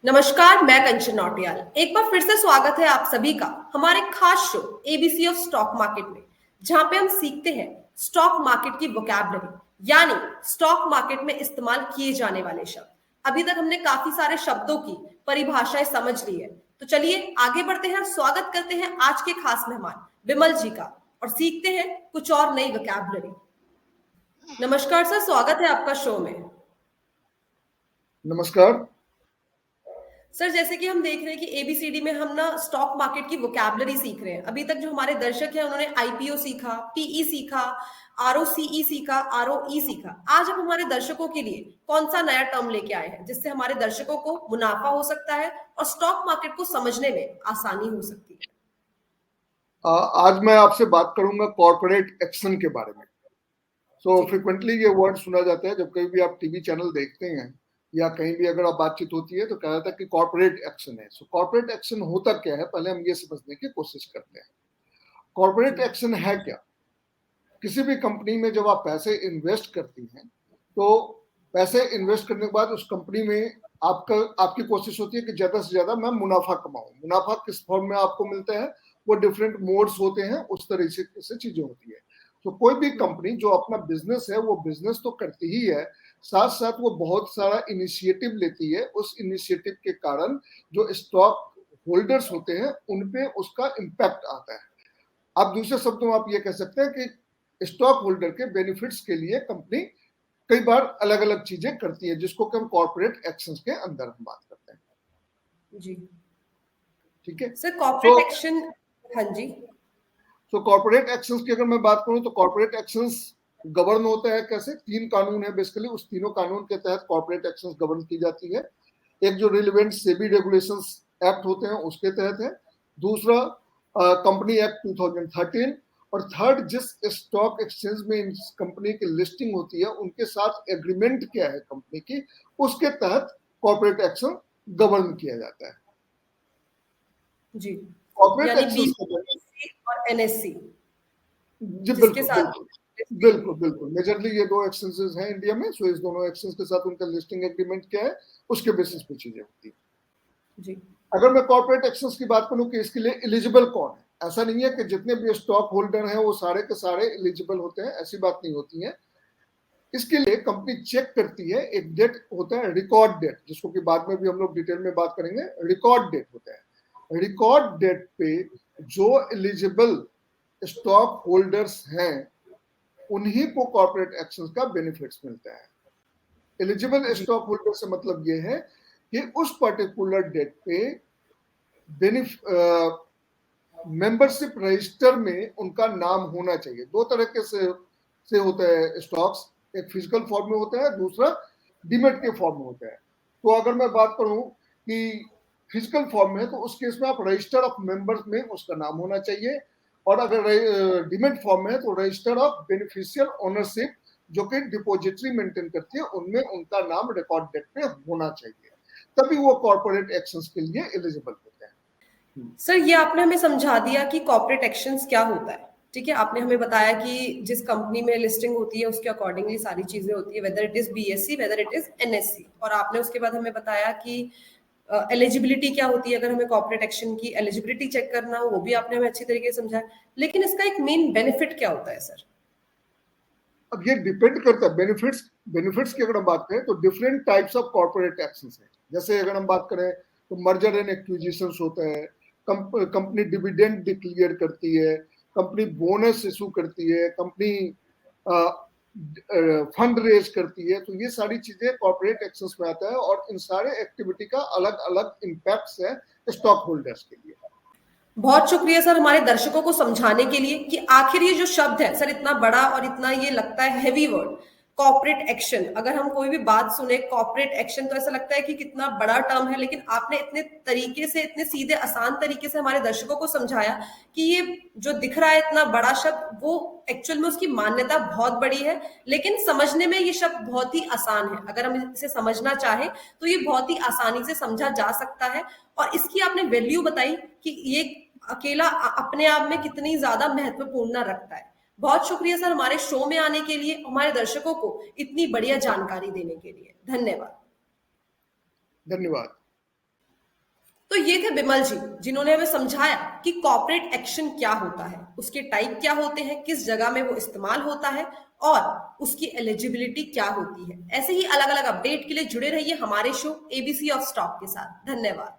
नमस्कार, मैं कंचन नौटियाल। एक बार फिर से स्वागत है आप सभी का हमारे खास show ABC of stock market में, जहां पे हम सीखते हैं स्टॉक मार्केट की वोकैबुलरी, यानी स्टॉक मार्केट में इस्तेमाल किए जाने वाले शब्द। अभी तक हमने काफी सारे शब्दों की परिभाषाएं समझ ली है, तो चलिए आगे बढ़ते हैं और स्वागत करते हैं आज के खास मेहमान बिमल जी का, और सीखते हैं कुछ और नई वोकैबुलरी। नमस्कार सर, स्वागत है आपका शो में। नमस्कार सर, जैसे कि हम देख रहे हैं कि एबीसीडी में हम ना स्टॉक मार्केट की वोकैबुलरी सीख रहे हैं। अभी तक जो हमारे दर्शक हैं उन्होंने आईपीओ सीखा, पीई सीखा, आरओसीई सीखा, आरओई सीखा। आज हम हमारे दर्शकों के लिए कौन सा नया टर्म लेके आए हैं जिससे हमारे दर्शकों को मुनाफा हो सकता है और स्टॉक मार्केट को समझने में आसानी हो सकती है? आज मैं आपसे बात करूंगा कॉर्पोरेट एक्शन के बारे में। जी। फ्रिक्वेंटली ये वर्ड सुना जाता है जब कहीं भी आप टीवी चैनल देखते हैं या कहीं भी अगर आप बातचीत होती है तो कहा जाता है कि कॉर्पोरेट एक्शन है। कॉर्पोरेट एक्शन होता क्या है, पहले हम ये समझने की कोशिश करते हैं। कॉर्पोरेट एक्शन है क्या? किसी भी कंपनी में जब आप पैसे इन्वेस्ट करती हैं तो पैसे इन्वेस्ट करने के बाद उस कंपनी में आपकी कोशिश होती है कि ज्यादा से ज्यादा मैं मुनाफा कमाऊं। मुनाफा किस फॉर्म में आपको मिलता है, वो डिफरेंट मोड्स होते हैं, उस तरह से चीजें होती है। तो कोई भी कंपनी जो अपना बिजनेस है वो बिजनेस तो करती ही है, साथ साथ वो बहुत सारा इनिशिएटिव लेती है। उस इनिशिएटिव के कारण जो स्टॉक होल्डर्स होते हैं उन पे उसका इम्पैक्ट आता है। आप दूसरे शब्दों में आप ये कह सकते हैं कि स्टॉक होल्डर के बेनिफिट्स के लिए कंपनी कई बार अलग अलग चीजें करती है, जिसको कि हम कॉर्पोरेट एक्शंस के अंदर हम बात करते हैं। जी ठीक है सर, कॉर्पोरेट एक्शन। हाँ जी। कॉर्पोरेट एक्शंस की अगर मैं बात करूं तो कॉर्पोरेट एक्शंस गवर्न होता है कैसे? 3 कानून है बेसिकली, उस तीनों कानून के तहत कॉर्पोरेट एक्शंस गवर्न की जाती है। एक जो रिलेवेंट सेबी रेगुलेशंस एक्ट होते हैं उसके तहत है, दूसरा कंपनी एक्ट 2013, और थर्ड जिस स्टॉक एक्सचेंज में इन कंपनी की लिस्टिंग होती है उनके साथ एग्रीमेंट क्या है कंपनी की, उसके तहत कॉर्पोरेट एक्शन गवर्न किया जाता है। जी, कॉर्पोरेट यानी एक्शंस बीएससी और एनएससी जी जिसके बिल्कुल साथ बिल्कुल बिल्कुल बिल्कुल मेजरली ये 2 एक्सचेंजेस हैं इंडिया में। सो इस दोनों एक्सचेंज के साथ उनका लिस्टिंग एग्रीमेंट क्या है उसके बेसिस पे चीजें होती है। जी। अगर मैं कॉर्पोरेट एक्शंस की बात करूं कि इसके लिए एलिजिबल कौन है, ऐसा नहीं है कि जितने भी स्टॉक होल्डर हैं वो सारे के सारे एलिजिबल होते हैं, ऐसी बात नहीं होती है। इसके लिए कंपनी चेक करती है, एक डेट होता है रिकॉर्ड डेट, जिसको कि बाद में भी हम लोग डिटेल में बात करेंगे। रिकॉर्ड डेट होता है, रिकॉर्ड डेट पे जो एलिजिबल स्टॉक होल्डर्स हैं उन्हीं को कॉर्पोरेट एक्शंस का बेनिफिट्स मिलता है। एलिजिबल स्टॉक होल्डर से मतलब ये है कि उस पर्टिकुलर डेट पे मेंबरशिप रजिस्टर में उनका नाम होना चाहिए। 2 तरह के से होता है स्टॉक्स, एक फिजिकल फॉर्म में होता है, दूसरा डीमेट के फॉर्म में होता है। तो अगर मैं बात करूं कि फिजिकल फॉर्म में, तो उस केस में आप रजिस्टर ऑफ मेंबर्स में उसका नाम होना चाहिए, और अगर डीमेट फॉर्म में है तो रजिस्टर ऑफ बेनिफिशियल ओनरशिप जो कि डिपोजिटरी मेंटेन करती है उनमें उनका नाम रिकॉर्ड डेट पे होना चाहिए, तभी वो कॉर्पोरेट एक्शंस के लिए एलिजिबल होते हैं। सर, ये आपने हमें समझा दिया कि कॉर्पोरेट एक्शंस क्या होता है। ठीक है, आपने हमें बताया कि जिस कंपनी में लिस्टिंग होती है उसके अकॉर्डिंगली सारी चीजें होती है, whether it is BSc, whether it is NSC. और आपने उसके बाद हमें बताया कि एलिजिबिलिटी क्या होती है, अगर हमें कॉर्पोरेट एक्शन की एलिजिबिलिटी चेक करना हो, वो भी आपने हमें अच्छी तरीके से समझाया। लेकिन इसका एक मेन बेनिफिट क्या होता है सर? अब ये डिपेंड करता है बेनिफिट्स की अगर हम बात करें तो different types of corporate actions हैं। जैसे अगर हम बात करें तो मर्जर एंड एक्विजिशंस होता है, कंपनी डिविडेंड डिक्लेयर करती है, कंपनी बोनस इशू करती है, कंपनी फंड रेज करती है। तो ये सारी चीजें कॉर्पोरेट एक्शंस में आता है, और इन सारे एक्टिविटी का अलग अलग इम्पैक्ट है स्टॉक होल्डर्स के लिए। बहुत शुक्रिया सर हमारे दर्शकों को समझाने के लिए कि आखिर ये जो शब्द है सर, इतना बड़ा और इतना ये लगता है हेवी वर्ड, कॉर्पोरेट एक्शन। अगर हम कोई भी बात सुने कॉर्पोरेट एक्शन तो ऐसा लगता है कि कितना बड़ा टर्म है, लेकिन आपने इतने तरीके से, इतने सीधे आसान तरीके से हमारे दर्शकों को समझाया कि ये जो दिख रहा है इतना बड़ा शब्द, वो एक्चुअल में उसकी मान्यता बहुत बड़ी है, लेकिन समझने में ये शब्द बहुत ही आसान है। अगर हम इसे समझना चाहे तो ये बहुत ही आसानी से समझा जा सकता है। और इसकी आपने वैल्यू बताई कि ये अकेला अपने आप में कितनी ज्यादा महत्वपूर्ण रखता है। बहुत शुक्रिया सर हमारे शो में आने के लिए, हमारे दर्शकों को इतनी बढ़िया जानकारी देने के लिए। धन्यवाद। धन्यवाद। तो ये थे बिमल जी, जिन्होंने हमें समझाया कि कॉर्पोरेट एक्शन क्या होता है, उसके टाइप क्या होते हैं, किस जगह में वो इस्तेमाल होता है और उसकी एलिजिबिलिटी क्या होती है। ऐसे ही अलग अलग अपडेट के लिए जुड़े रहिए हमारे शो एबीसी ऑफ स्टॉक के साथ। धन्यवाद।